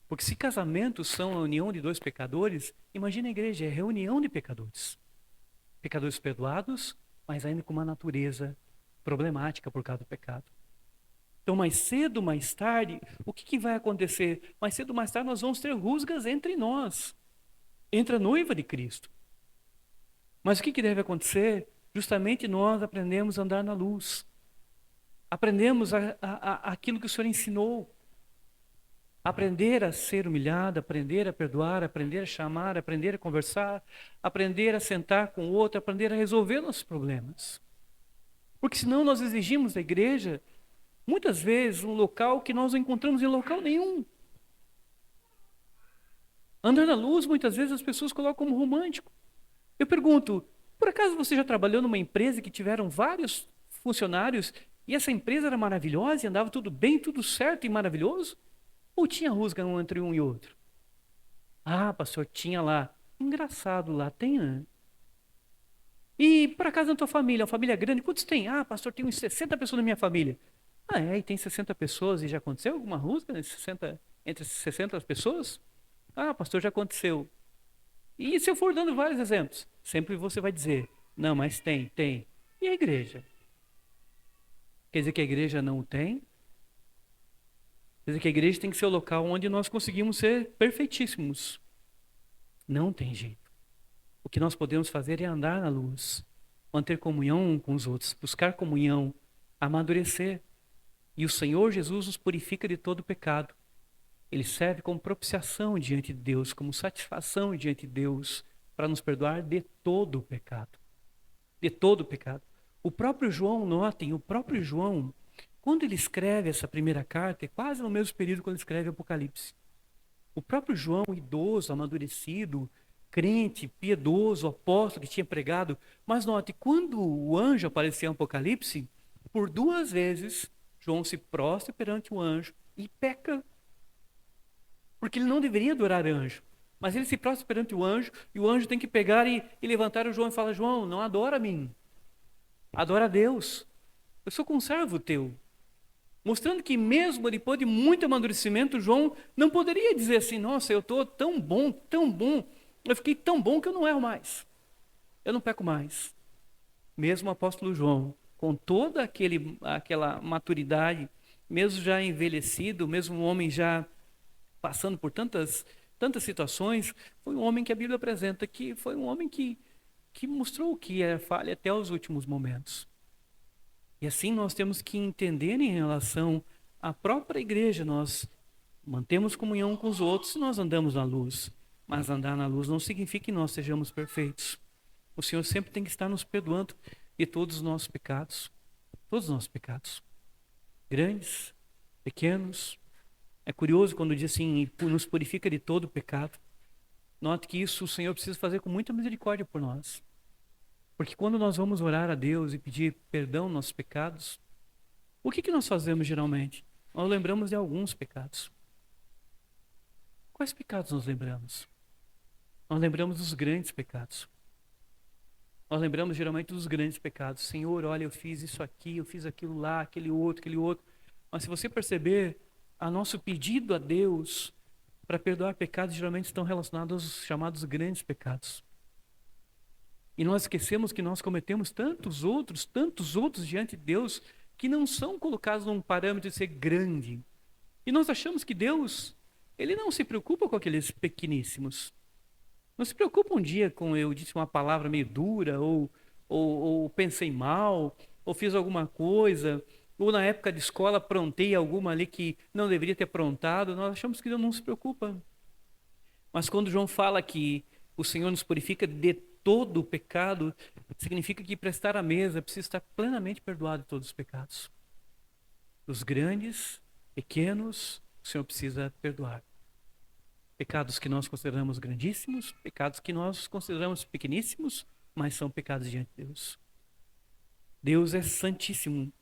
Porque se casamentos são a união de dois pecadores, imagina a igreja, é reunião de pecadores. Pecadores perdoados, mas ainda com uma natureza problemática por causa do pecado. Então, mais cedo, mais tarde, o que vai acontecer? Mais cedo, mais tarde, nós vamos ter rusgas entre nós, entre a noiva de Cristo. Mas o que deve acontecer? Justamente nós aprendemos a andar na luz. Aprendemos aquilo que o Senhor ensinou. Aprender a ser humilhado, aprender a perdoar, aprender a chamar, aprender a conversar, aprender a sentar com o outro, aprender a resolver nossos problemas. Porque senão nós exigimos da igreja, muitas vezes, um local que nós não encontramos em local nenhum. Andar na luz, muitas vezes as pessoas colocam como romântico. Eu pergunto, por acaso você já trabalhou numa empresa que tiveram vários funcionários e essa empresa era maravilhosa e andava tudo bem, tudo certo e maravilhoso? Ou tinha rusga entre um e outro? Ah, pastor, tinha lá. Engraçado lá, tem, né? E por acaso na tua família, uma família grande, quantos tem? Ah, pastor, tem uns 60 pessoas na minha família. Ah, é? E tem 60 pessoas e já aconteceu alguma rusga entre 60 pessoas? Ah, pastor, já aconteceu. E se eu for dando vários exemplos, sempre você vai dizer, não, mas tem. E a igreja? Quer dizer que a igreja não tem? Quer dizer que a igreja tem que ser o local onde nós conseguimos ser perfeitíssimos. Não tem jeito. O que nós podemos fazer é andar na luz, manter comunhão com os outros, buscar comunhão, amadurecer. E o Senhor Jesus nos purifica de todo pecado. Ele serve como propiciação diante de Deus, como satisfação diante de Deus, para nos perdoar de todo o pecado. De todo o pecado. O próprio João, notem, o próprio João, quando ele escreve essa primeira carta, é quase no mesmo período quando ele escreve Apocalipse. O próprio João, idoso, amadurecido, crente, piedoso, apóstolo que tinha pregado, mas note, quando o anjo apareceu em Apocalipse, por 2 vezes, João se prostra perante o anjo e peca. Porque ele não deveria adorar anjo. Mas ele se prostra perante o anjo, e o anjo tem que pegar e levantar o João e falar: João, não adora a mim, adora a Deus. Eu sou conservo teu. Mostrando que mesmo depois de muito amadurecimento, João não poderia dizer assim: nossa, eu estou tão bom, eu fiquei tão bom que eu não erro mais, eu não peco mais. Mesmo o apóstolo João, com toda aquela maturidade, mesmo já envelhecido, mesmo um homem já passando por tantas situações, foi um homem que a Bíblia apresenta que foi um homem que mostrou que era falha até os últimos momentos. E assim nós temos que entender em relação à própria igreja, nós mantemos comunhão com os outros se nós andamos na luz, mas andar na luz não significa que nós sejamos perfeitos. O Senhor sempre tem que estar nos perdoando de todos os nossos pecados, grandes, pequenos. É curioso quando diz assim, nos purifica de todo o pecado. Note que isso o Senhor precisa fazer com muita misericórdia por nós. Porque quando nós vamos orar a Deus e pedir perdão aos nossos pecados, o que nós fazemos geralmente? Nós lembramos de alguns pecados. Quais pecados nós lembramos? Nós lembramos dos grandes pecados. Nós lembramos geralmente dos grandes pecados. Senhor, olha, eu fiz isso aqui, eu fiz aquilo lá, aquele outro. Mas se você perceber, a nosso pedido a Deus para perdoar pecados geralmente estão relacionados aos chamados grandes pecados. E nós esquecemos que nós cometemos tantos outros diante de Deus que não são colocados num parâmetro de ser grande. E nós achamos que Deus, Ele não se preocupa com aqueles pequeníssimos. Não se preocupa um dia com eu disse uma palavra meio dura, ou pensei mal, ou fiz alguma coisa, ou na época de escola aprontei alguma ali que não deveria ter aprontado. Nós achamos que Deus não se preocupa. Mas quando João fala que o Senhor nos purifica de todo o pecado, significa que para estar à mesa precisa estar plenamente perdoado de todos os pecados. Os grandes, pequenos, o Senhor precisa perdoar. Pecados que nós consideramos grandíssimos, pecados que nós consideramos pequeníssimos, mas são pecados diante de Deus. Deus é santíssimo.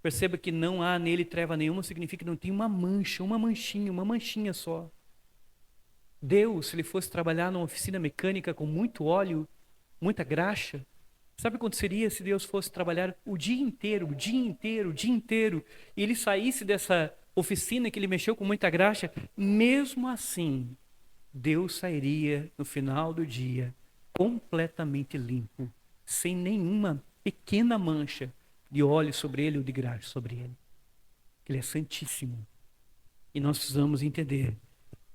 Perceba que não há nele treva nenhuma, significa que não tem uma mancha, uma manchinha só. Deus, se ele fosse trabalhar numa oficina mecânica com muito óleo, muita graxa, sabe o que aconteceria se Deus fosse trabalhar o dia inteiro, e ele saísse dessa oficina que ele mexeu com muita graxa? Mesmo assim, Deus sairia no final do dia completamente limpo, sem nenhuma pequena mancha de óleo sobre ele ou de graxa sobre ele. Ele é santíssimo. E nós precisamos entender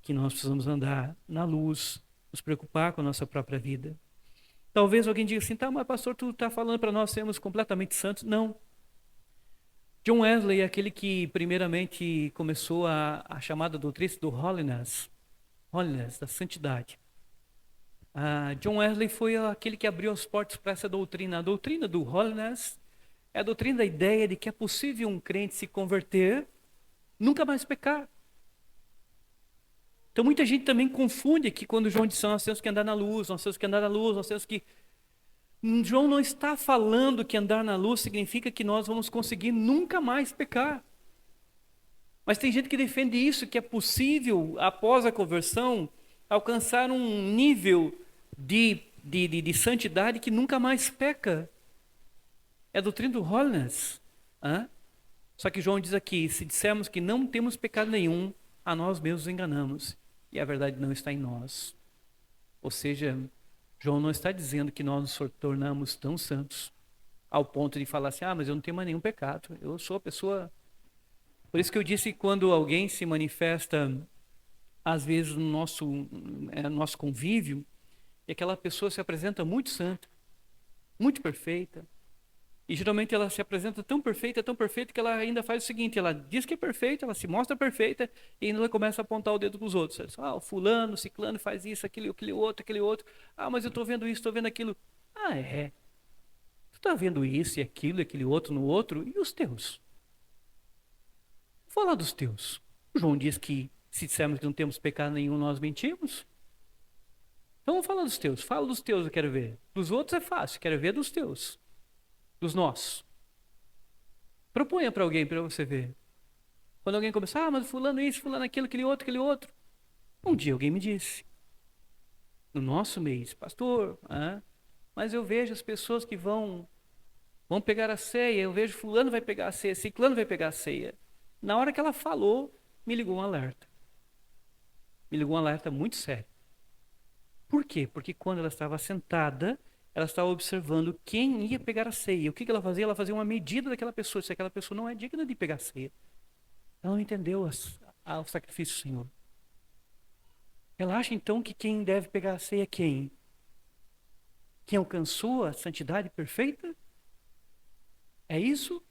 que nós precisamos andar na luz, nos preocupar com a nossa própria vida. Talvez alguém diga assim: tá, mas pastor, tu está falando para nós sermos completamente santos. Não. John Wesley é aquele que primeiramente começou a chamada doutrina do holiness, da santidade. John Wesley foi aquele que abriu as portas para essa doutrina. A doutrina do holiness é a doutrina da ideia de que é possível um crente se converter, nunca mais pecar. Então muita gente também confunde que quando João diz: nós temos que andar na luz, nós temos que... João não está falando que andar na luz significa que nós vamos conseguir nunca mais pecar. Mas tem gente que defende isso, que é possível, após a conversão, alcançar um nível de santidade que nunca mais peca. É a doutrina do holiness. Só que João diz aqui: se dissermos que não temos pecado nenhum, a nós mesmos enganamos, e a verdade não está em nós. Ou seja, João não está dizendo que nós nos tornamos tão santos ao ponto de falar assim: mas eu não tenho mais nenhum pecado, eu sou a pessoa Por isso que eu disse que quando alguém se manifesta, às vezes, no nosso convívio, e aquela pessoa se apresenta muito santa, muito perfeita, e geralmente ela se apresenta tão perfeita, que ela ainda faz o seguinte: ela diz que é perfeita, ela se mostra perfeita, e ainda ela começa a apontar o dedo para os outros. Ela diz, o fulano, ciclano faz isso, aquele outro, aquele outro. Mas eu estou vendo isso, estou vendo aquilo. É? Tu está vendo isso e aquilo, e aquele outro no outro, e os teus? Vou falar dos teus. O João diz que se dissermos que não temos pecado nenhum, nós mentimos. Então vamos falar dos teus. Fala dos teus, eu quero ver. Dos outros é fácil, quero ver dos teus. Dos nossos. Proponha para alguém para você ver. Quando alguém começa, mas fulano isso, fulano aquilo, aquele outro, aquele outro. Um dia alguém me disse, no nosso mês, pastor, mas eu vejo as pessoas que vão pegar a ceia, eu vejo fulano vai pegar a ceia, ciclano vai pegar a ceia. Na hora que ela falou, me ligou um alerta. Me ligou um alerta muito sério. Por quê? Porque quando ela estava sentada, ela estava observando quem ia pegar a ceia. O que ela fazia? Ela fazia uma medida daquela pessoa, se aquela pessoa não é digna de pegar a ceia. Ela não entendeu o sacrifício do Senhor. Ela acha então que quem deve pegar a ceia é quem? Quem alcançou a santidade perfeita? É isso?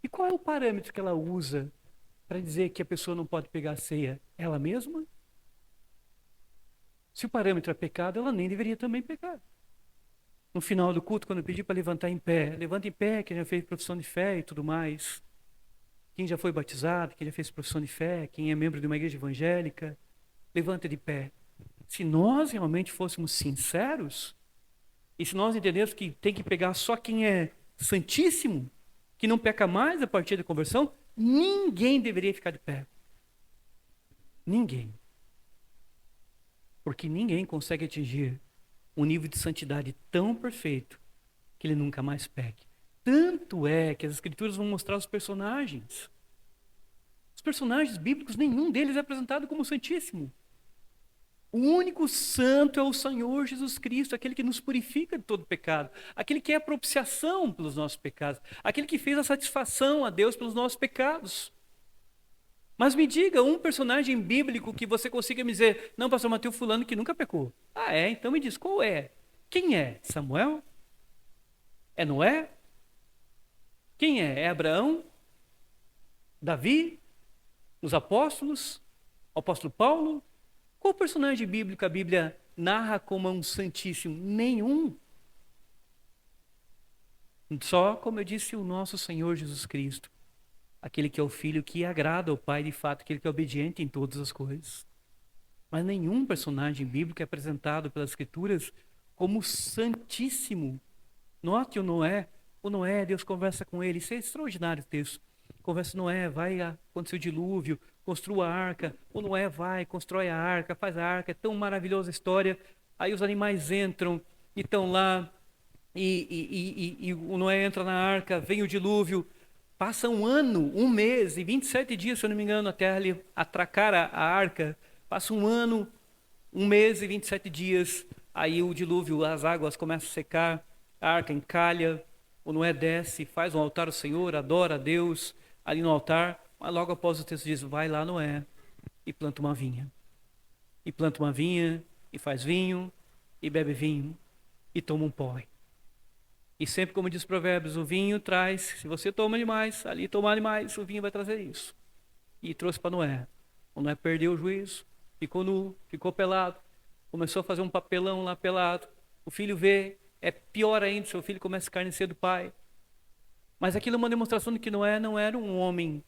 E qual é o parâmetro que ela usa para dizer que a pessoa não pode pegar a ceia? Ela mesma? Se o parâmetro é pecado, ela nem deveria também pecar. No final do culto, quando eu pedi para levantar em pé, levanta em pé, quem já fez profissão de fé e tudo mais. Quem já foi batizado, quem já fez profissão de fé, quem é membro de uma igreja evangélica, levanta de pé. Se nós realmente fôssemos sinceros, e se nós entendêssemos que tem que pegar só quem é santíssimo, que não peca mais a partir da conversão, ninguém deveria ficar de pé. Ninguém. Porque ninguém consegue atingir um nível de santidade tão perfeito que ele nunca mais peque. Tanto é que as escrituras vão mostrar os personagens. Os personagens bíblicos, nenhum deles é apresentado como santíssimo. O único santo é o Senhor Jesus Cristo, aquele que nos purifica de todo pecado, aquele que é a propiciação pelos nossos pecados, aquele que fez a satisfação a Deus pelos nossos pecados. Mas me diga um personagem bíblico que você consiga me dizer, não, pastor Mateus, fulano que nunca pecou. Então me diz, qual é? Quem é? Samuel? É Noé? Quem é? É Abraão? Davi? Os apóstolos? O apóstolo Paulo? Qual personagem bíblico a Bíblia narra como um santíssimo? Nenhum. Só, como eu disse, o nosso Senhor Jesus Cristo. Aquele que é o Filho que agrada ao Pai de fato, aquele que é obediente em todas as coisas. Mas nenhum personagem bíblico é apresentado pelas Escrituras como santíssimo. Note o Noé. O Noé, Deus conversa com ele. Isso é extraordinário o texto. Conversa com Noé, vai acontecer o dilúvio, construa a arca. O Noé vai, constrói a arca, faz a arca. É tão maravilhosa a história. Aí os animais entram e estão lá. E o Noé entra na arca, vem o dilúvio. Passa um ano, um mês e 27 dias, se eu não me engano, até ali atracar a arca. Passa um ano, um mês e 27 dias. Aí o dilúvio, as águas começam a secar, a arca encalha. O Noé desce, faz um altar ao Senhor, adora a Deus ali no altar. Mas logo após o texto diz, vai lá Noé e planta uma vinha. E planta uma vinha, e faz vinho, e bebe vinho, e toma um porre. E sempre, como diz Provérbios, o vinho traz, se você toma demais, ali tomar demais, o vinho vai trazer isso. E trouxe para Noé. O Noé perdeu o juízo, ficou nu, ficou pelado, começou a fazer um papelão lá pelado. O filho vê, é pior ainda, seu filho começa a escarnecer do pai. Mas aquilo é uma demonstração de que Noé não era um homem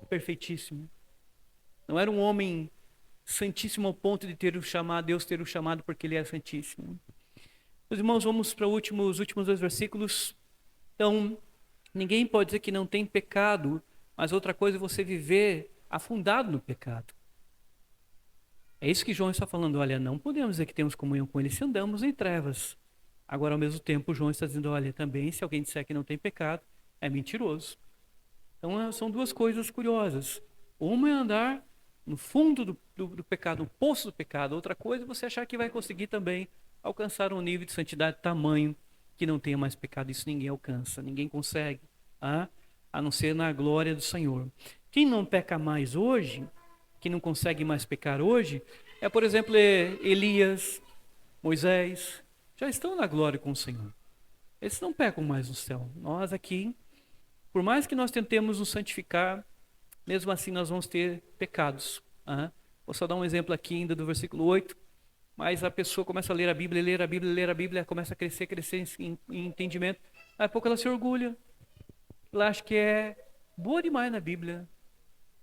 perfeitíssimo. Não era um homem santíssimo ao ponto de Deus ter o chamado porque ele era santíssimo. Meus irmãos, vamos para os últimos 2 versículos. Então, ninguém pode dizer que não tem pecado, mas outra coisa é você viver afundado no pecado. É isso que João está falando. Olha, não podemos dizer que temos comunhão com ele se andamos em trevas. Agora, ao mesmo tempo, João está dizendo, olha, também se alguém disser que não tem pecado, é mentiroso. Então, são duas coisas curiosas. Uma é andar no fundo do pecado, no poço do pecado. Outra coisa é você achar que vai conseguir também alcançar um nível de santidade tamanho que não tenha mais pecado. Isso ninguém alcança, ninguém consegue, a não ser na glória do Senhor. Quem não peca mais hoje, que não consegue mais pecar hoje, é, por exemplo, Elias, Moisés, já estão na glória com o Senhor. Eles não pecam mais no céu. Nós aqui, por mais que nós tentemos nos santificar, mesmo assim nós vamos ter pecados. Vou só dar um exemplo aqui ainda do versículo 8. Mas a pessoa começa a ler a Bíblia, ler a Bíblia, ler a Bíblia, começa a crescer em entendimento. Daqui a pouco ela se orgulha. Ela acha que é boa demais na Bíblia.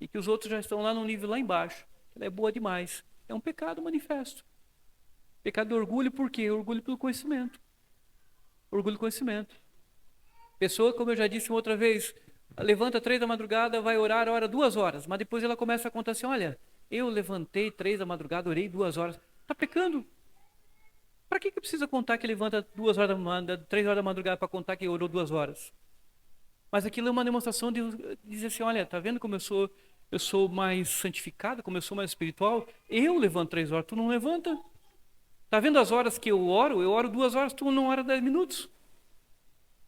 E que os outros já estão lá no nível lá embaixo. Ela é boa demais. É um pecado manifesto. Pecado de orgulho, por quê? Orgulho pelo conhecimento. Orgulho do conhecimento. Pessoa, como eu já disse outra vez, levanta 3 da madrugada, vai orar, ora 2 horas. Mas depois ela começa a contar assim, olha, eu levantei 3 da madrugada, orei 2 horas. Está pecando. Para que precisa contar que levanta 3 horas da madrugada para contar que orou 2 horas? Mas aquilo é uma demonstração de dizer assim, olha, tá vendo como eu sou mais santificado, como eu sou mais espiritual? Eu levanto 3 horas, tu não levanta. Tá vendo as horas que eu oro 2 horas, tu não ora 10 minutos.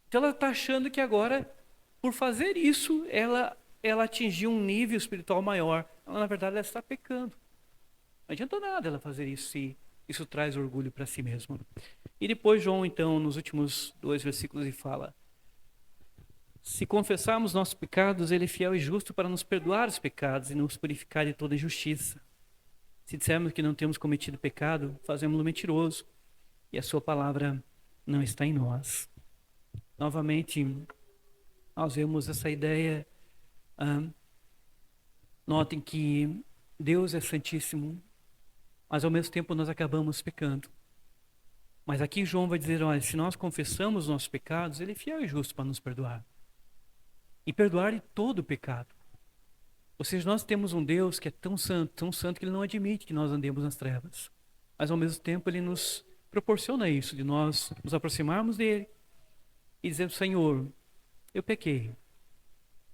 Então ela está achando que agora, por fazer isso, ela atingiu um nível espiritual maior. Ela, na verdade, ela está pecando. Não adianta nada ela fazer isso se isso traz orgulho para si mesma. E depois João, então, nos últimos 2 versículos, ele fala: se confessarmos nossos pecados, ele é fiel e justo para nos perdoar os pecados e nos purificar de toda injustiça. Se dissermos que não temos cometido pecado, fazemos-lo mentiroso e a sua palavra não está em nós. Novamente, nós vemos essa ideia. Notem que Deus é santíssimo, mas ao mesmo tempo nós acabamos pecando. Mas aqui João vai dizer, olha, se nós confessamos os nossos pecados, ele é fiel e justo para nos perdoar. E perdoar de todo o pecado. Ou seja, nós temos um Deus que é tão santo que ele não admite que nós andemos nas trevas. Mas ao mesmo tempo ele nos proporciona isso, de nós nos aproximarmos dele e dizer, Senhor, eu pequei.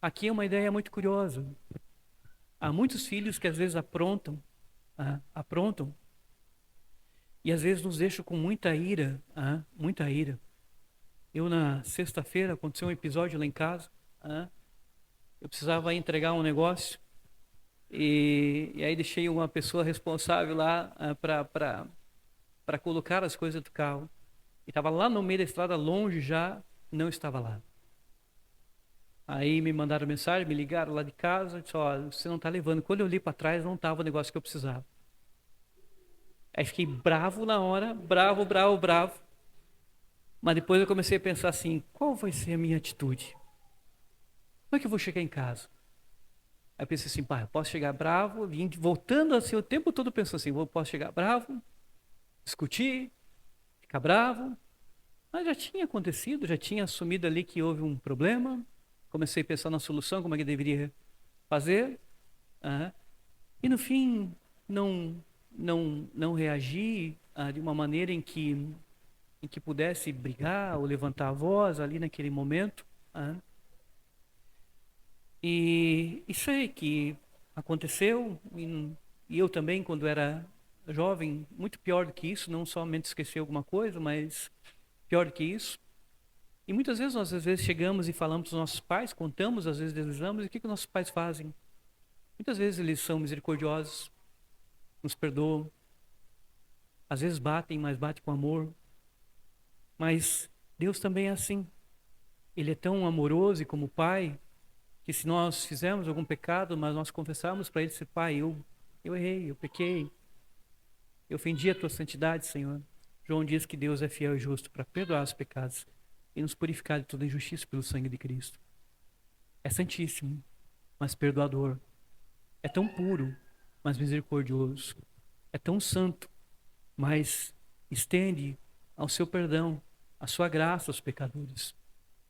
Aqui é uma ideia muito curiosa. Há muitos filhos que às vezes aprontam, e às vezes nos deixam com muita ira, muita ira. Eu na sexta-feira aconteceu um episódio lá em casa, eu precisava entregar um negócio e aí deixei uma pessoa responsável lá para colocar as coisas do carro. E estava lá no meio da estrada, longe já, não estava lá. Aí me mandaram mensagem, me ligaram lá de casa, disse, olha, você não está levando. Quando eu olhei para trás, não estava o negócio que eu precisava. Aí fiquei bravo na hora, bravo. Mas depois eu comecei a pensar assim, qual vai ser a minha atitude? Como é que eu vou chegar em casa? Aí eu pensei assim, pai, eu posso chegar bravo, voltando assim o tempo todo pensando assim, posso chegar bravo, discutir, ficar bravo. Mas já tinha acontecido, já tinha assumido ali que houve um problema. Comecei a pensar na solução, como é que eu deveria fazer. E no fim, não reagi de uma maneira em que pudesse brigar ou levantar a voz ali naquele momento. E sei que aconteceu, e eu também, quando era jovem, muito pior do que isso, não somente esquecer alguma coisa, mas pior do que isso. E muitas vezes nós às vezes chegamos e falamos para os nossos pais, contamos, às vezes deslizamos, e o que nossos pais fazem? Muitas vezes eles são misericordiosos, nos perdoam, às vezes batem, mas batem com amor. Mas Deus também é assim. Ele é tão amoroso e como Pai, que se nós fizermos algum pecado, mas nós confessarmos para Ele, se Pai, eu errei, eu pequei, eu ofendi a Tua santidade, Senhor. João diz que Deus é fiel e justo para perdoar os pecados e nos purificar de toda injustiça pelo sangue de Cristo. É santíssimo, mas perdoador. É tão puro, mas misericordioso. É tão santo, mas estende ao seu perdão, a sua graça aos pecadores.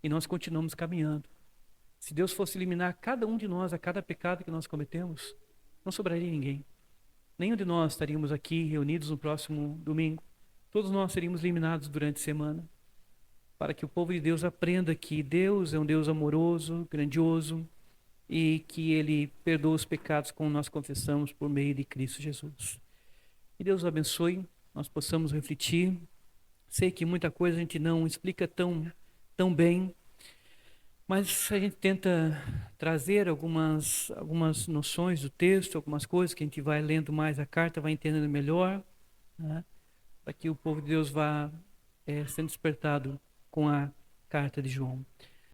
E nós continuamos caminhando. Se Deus fosse eliminar cada um de nós a cada pecado que nós cometemos, não sobraria ninguém. Nenhum de nós estaríamos aqui reunidos no próximo domingo. Todos nós seríamos eliminados durante a semana. Para que o povo de Deus aprenda que Deus é um Deus amoroso, grandioso, e que Ele perdoa os pecados como nós confessamos por meio de Cristo Jesus. Que Deus abençoe, nós possamos refletir. Sei que muita coisa a gente não explica tão bem, Mas a gente tenta trazer algumas noções do texto, algumas coisas que a gente vai lendo mais a carta, vai entendendo melhor, né? Para que o povo de Deus vá sendo despertado com a carta de João.